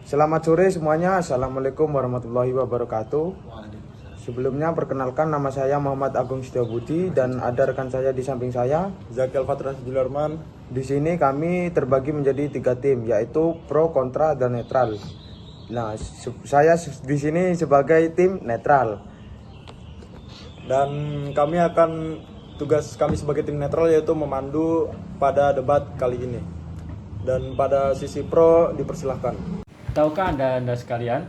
Selamat sore semuanya. Assalamualaikum warahmatullahi wabarakatuh. Sebelumnya perkenalkan, nama saya Muhammad Agung Setiabudi dan ada rekan saya di samping saya, Zakil Fatra Jularman. Di sini kami terbagi menjadi 3 tim, yaitu pro, kontra, dan netral. Nah, saya di sini sebagai tim netral. Dan tugas kami sebagai tim netral yaitu memandu pada debat kali ini. Dan pada sisi pro dipersilahkan. Tahukah Anda sekalian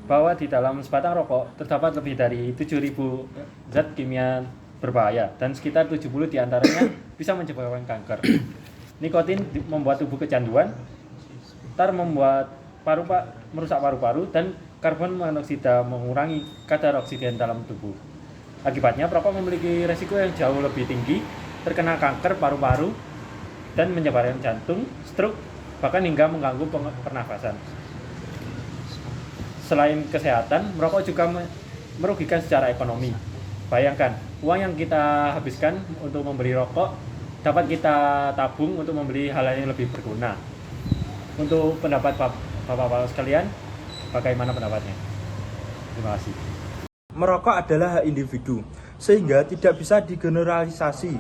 bahwa di dalam sebatang rokok terdapat lebih dari 7.000 zat kimia berbahaya dan sekitar 70 diantaranya bisa menyebabkan kanker. Nikotin membuat tubuh kecanduan, membuat merusak paru-paru, dan karbon monoksida mengurangi kadar oksigen dalam tubuh. Akibatnya, perokok memiliki resiko yang jauh lebih tinggi terkena kanker paru-paru dan menyebabkan jantung, stroke, bahkan hingga mengganggu pernafasan. Selain kesehatan, merokok juga merugikan secara ekonomi. Bayangkan, uang yang kita habiskan untuk membeli rokok dapat kita tabung untuk membeli hal yang lebih berguna. Untuk pendapat Bapak-bapak sekalian, bagaimana pendapatnya? Terima kasih. Merokok adalah hak individu, sehingga tidak bisa digeneralisasi.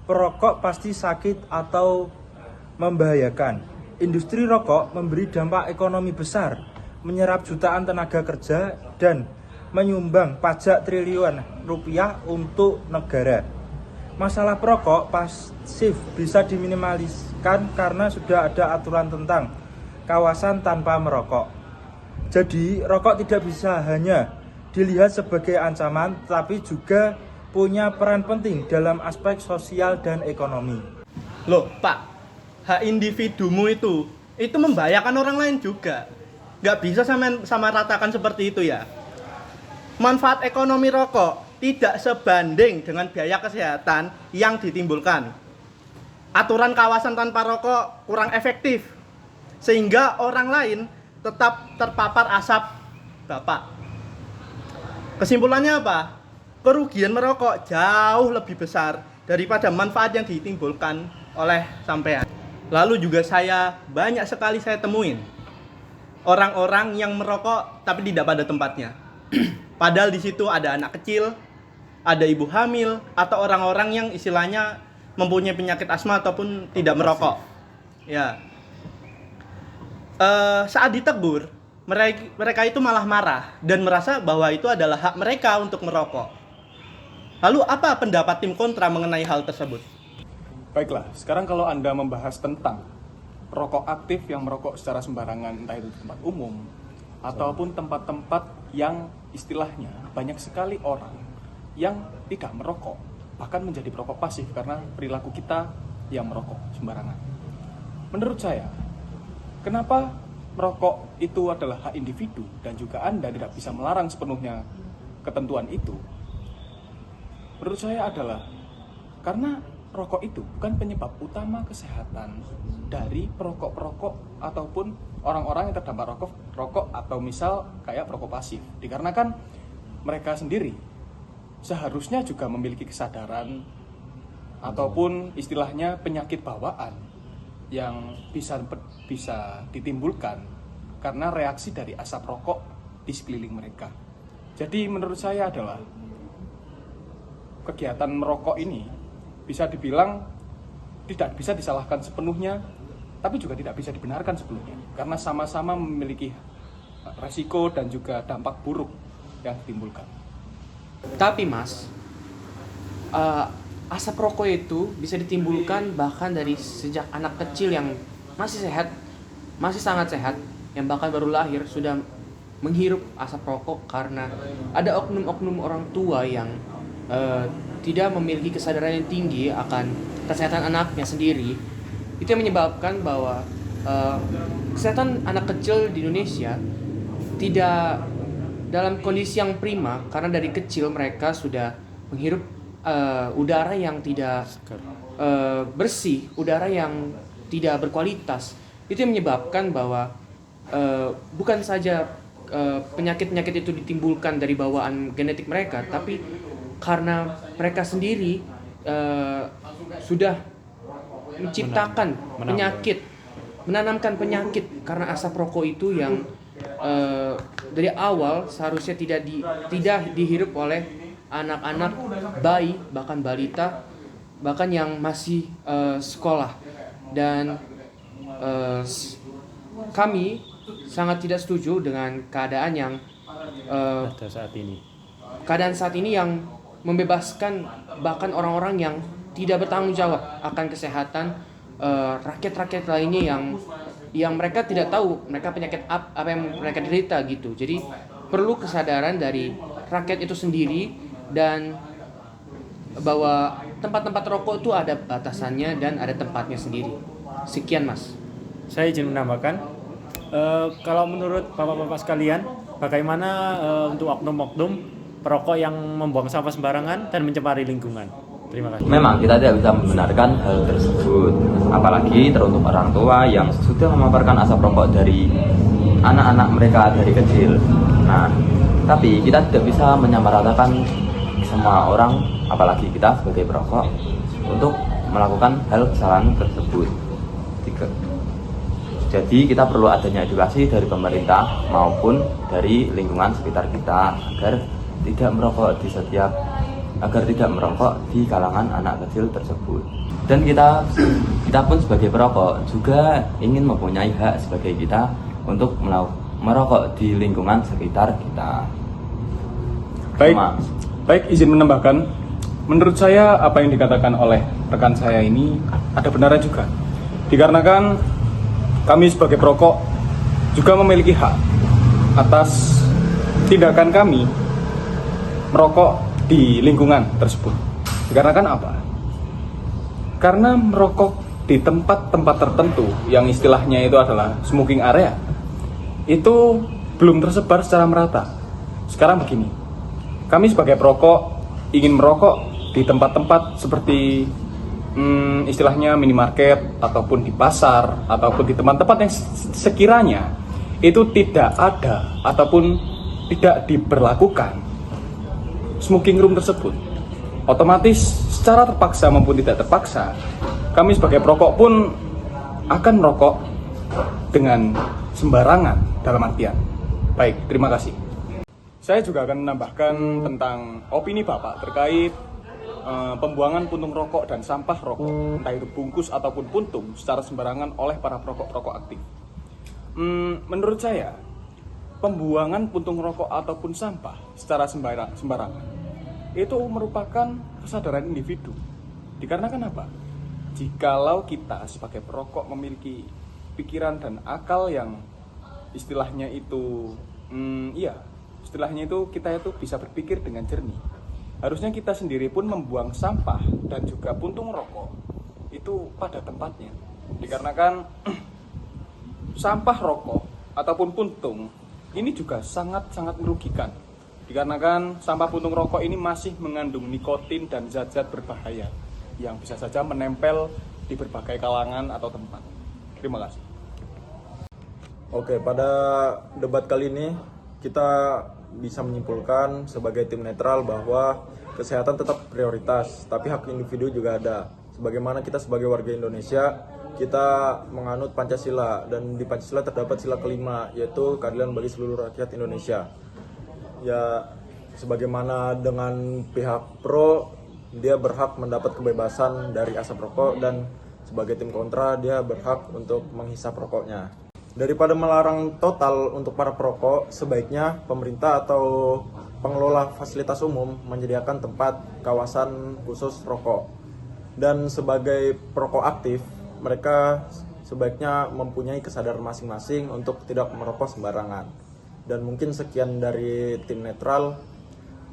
Perokok pasti sakit atau membahayakan. Industri rokok memberi dampak ekonomi besar, menyerap jutaan tenaga kerja, dan menyumbang pajak triliunan rupiah untuk negara. Masalah perokok pasif bisa diminimaliskan karena sudah ada aturan tentang kawasan tanpa merokok. Jadi, rokok tidak bisa hanya dilihat sebagai ancaman, tapi juga punya peran penting dalam aspek sosial dan ekonomi. Loh, Pak, hak individumu itu membahayakan orang lain juga. Nggak bisa sama ratakan seperti itu ya. Manfaat ekonomi rokok tidak sebanding dengan biaya kesehatan yang ditimbulkan. Aturan kawasan tanpa rokok kurang efektif, sehingga orang lain tetap terpapar asap Bapak. Kesimpulannya apa? Kerugian merokok jauh lebih besar daripada manfaat yang ditimbulkan oleh sampean. Lalu juga banyak sekali saya temuin orang-orang yang merokok tapi tidak pada tempatnya. Padahal di situ ada anak kecil, ada ibu hamil, atau orang-orang yang istilahnya mempunyai penyakit asma ataupun tidak merokok. Ya. Saat ditegur, mereka itu malah marah dan merasa bahwa itu adalah hak mereka untuk merokok. Lalu apa pendapat tim kontra mengenai hal tersebut? Baiklah, sekarang kalau Anda membahas tentang rokok aktif yang merokok secara sembarangan, entah itu di tempat umum ataupun tempat-tempat yang istilahnya banyak sekali orang yang tidak merokok, bahkan menjadi perokok pasif karena perilaku kita yang merokok sembarangan. Menurut saya, kenapa merokok itu adalah hak individu dan juga Anda tidak bisa melarang sepenuhnya ketentuan itu? Menurut saya adalah karena rokok itu bukan penyebab utama kesehatan dari perokok-perokok ataupun orang-orang yang terdampak rokok atau misal kayak perokok pasif. Dikarenakan mereka sendiri seharusnya juga memiliki kesadaran ataupun istilahnya penyakit bawaan yang bisa ditimbulkan karena reaksi dari asap rokok di sekeliling mereka. Jadi menurut saya adalah kegiatan merokok ini bisa dibilang tidak bisa disalahkan sepenuhnya, tapi juga tidak bisa dibenarkan sepenuhnya, karena sama-sama memiliki resiko dan juga dampak buruk yang ditimbulkan. Tapi Mas, asap rokok itu bisa ditimbulkan bahkan dari sejak anak kecil yang masih sehat, masih sangat sehat, yang bahkan baru lahir sudah menghirup asap rokok karena ada oknum-oknum orang tua yang tidak memiliki kesadaran yang tinggi akan kesehatan anaknya sendiri. Itu yang menyebabkan bahwa kesehatan anak kecil di Indonesia tidak dalam kondisi yang prima karena dari kecil mereka sudah menghirup udara yang tidak bersih, udara yang tidak berkualitas. Itu yang menyebabkan bahwa bukan saja penyakit-penyakit itu ditimbulkan dari bawaan genetik mereka, tapi karena mereka sendiri sudah menciptakan penyakit, menanamkan penyakit karena asap rokok itu yang dari awal seharusnya tidak dihirup oleh anak-anak, bayi, bahkan balita, bahkan yang masih sekolah. Dan kami sangat tidak setuju dengan keadaan yang Pada saat ini. keadaan saat ini yang membebaskan bahkan orang-orang yang tidak bertanggung jawab akan kesehatan rakyat-rakyat lainnya yang mereka tidak tahu mereka penyakit apa yang mereka derita gitu. Jadi perlu kesadaran dari rakyat itu sendiri dan bahwa tempat-tempat rokok itu ada batasannya dan ada tempatnya sendiri. Sekian, Mas. Saya izin menambahkan, kalau menurut bapak-bapak sekalian, bagaimana untuk oknum-oknum perokok yang membuang sampah sembarangan dan mencemari lingkungan? Terima kasih. Memang kita tidak bisa membenarkan hal tersebut, apalagi teruntuk orang tua yang sudah memaparkan asap rokok dari anak-anak mereka dari kecil. Nah, tapi kita tidak bisa menyamaratakan semua orang, apalagi kita sebagai perokok, untuk melakukan hal kesalahan tersebut. Jadi kita perlu adanya edukasi dari pemerintah maupun dari lingkungan sekitar kita agar tidak merokok di kalangan anak kecil tersebut. Dan kita pun sebagai perokok juga ingin mempunyai hak sebagai kita untuk merokok di lingkungan sekitar kita. Baik, izin menambahkan. Menurut saya apa yang dikatakan oleh rekan saya ini ada benarnya juga. Dikarenakan kami sebagai perokok juga memiliki hak atas tindakan kami merokok di lingkungan tersebut. Dikarenakan apa? Karena merokok di tempat-tempat tertentu yang istilahnya itu adalah smoking area itu belum tersebar secara merata. Sekarang begini, kami sebagai perokok ingin merokok di tempat-tempat seperti istilahnya minimarket ataupun di pasar ataupun di tempat-tempat yang sekiranya itu tidak ada ataupun tidak diberlakukan smoking room tersebut. Otomatis secara terpaksa maupun tidak terpaksa, kami sebagai perokok pun akan merokok dengan sembarangan dalam artian. Baik, terima kasih. Saya juga akan menambahkan tentang opini Bapak terkait pembuangan puntung rokok dan sampah rokok, entah itu bungkus ataupun puntung secara sembarangan oleh para perokok-perokok aktif. Menurut saya, pembuangan puntung rokok ataupun sampah secara sembarangan itu merupakan kesadaran individu. Dikarenakan apa? Jikalau kita sebagai perokok memiliki pikiran dan akal yang istilahnya itu kita itu bisa berpikir dengan jernih, harusnya kita sendiri pun membuang sampah dan juga puntung rokok itu pada tempatnya. Dikarenakan sampah rokok ataupun puntung ini juga sangat-sangat merugikan. Dikarenakan sampah puntung rokok ini masih mengandung nikotin dan zat-zat berbahaya yang bisa saja menempel di berbagai kalangan atau tempat. Terima kasih. Oke, pada debat kali ini kita bisa menyimpulkan sebagai tim netral bahwa kesehatan tetap prioritas, tapi hak individu juga ada. Sebagaimana kita sebagai warga Indonesia, kita menganut Pancasila, dan di Pancasila terdapat sila kelima, yaitu keadilan bagi seluruh rakyat Indonesia. Ya, sebagaimana dengan pihak pro, dia berhak mendapat kebebasan dari asap rokok, dan sebagai tim kontra, dia berhak untuk menghisap rokoknya. Daripada melarang total untuk para perokok, sebaiknya pemerintah atau pengelola fasilitas umum menyediakan tempat kawasan khusus rokok. Dan sebagai perokok aktif, mereka sebaiknya mempunyai kesadaran masing-masing untuk tidak merokok sembarangan. Dan mungkin sekian dari tim netral,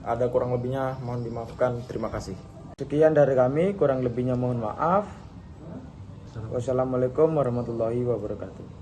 ada kurang lebihnya mohon dimaafkan, terima kasih. Sekian dari kami, kurang lebihnya mohon maaf. Wassalamualaikum warahmatullahi wabarakatuh.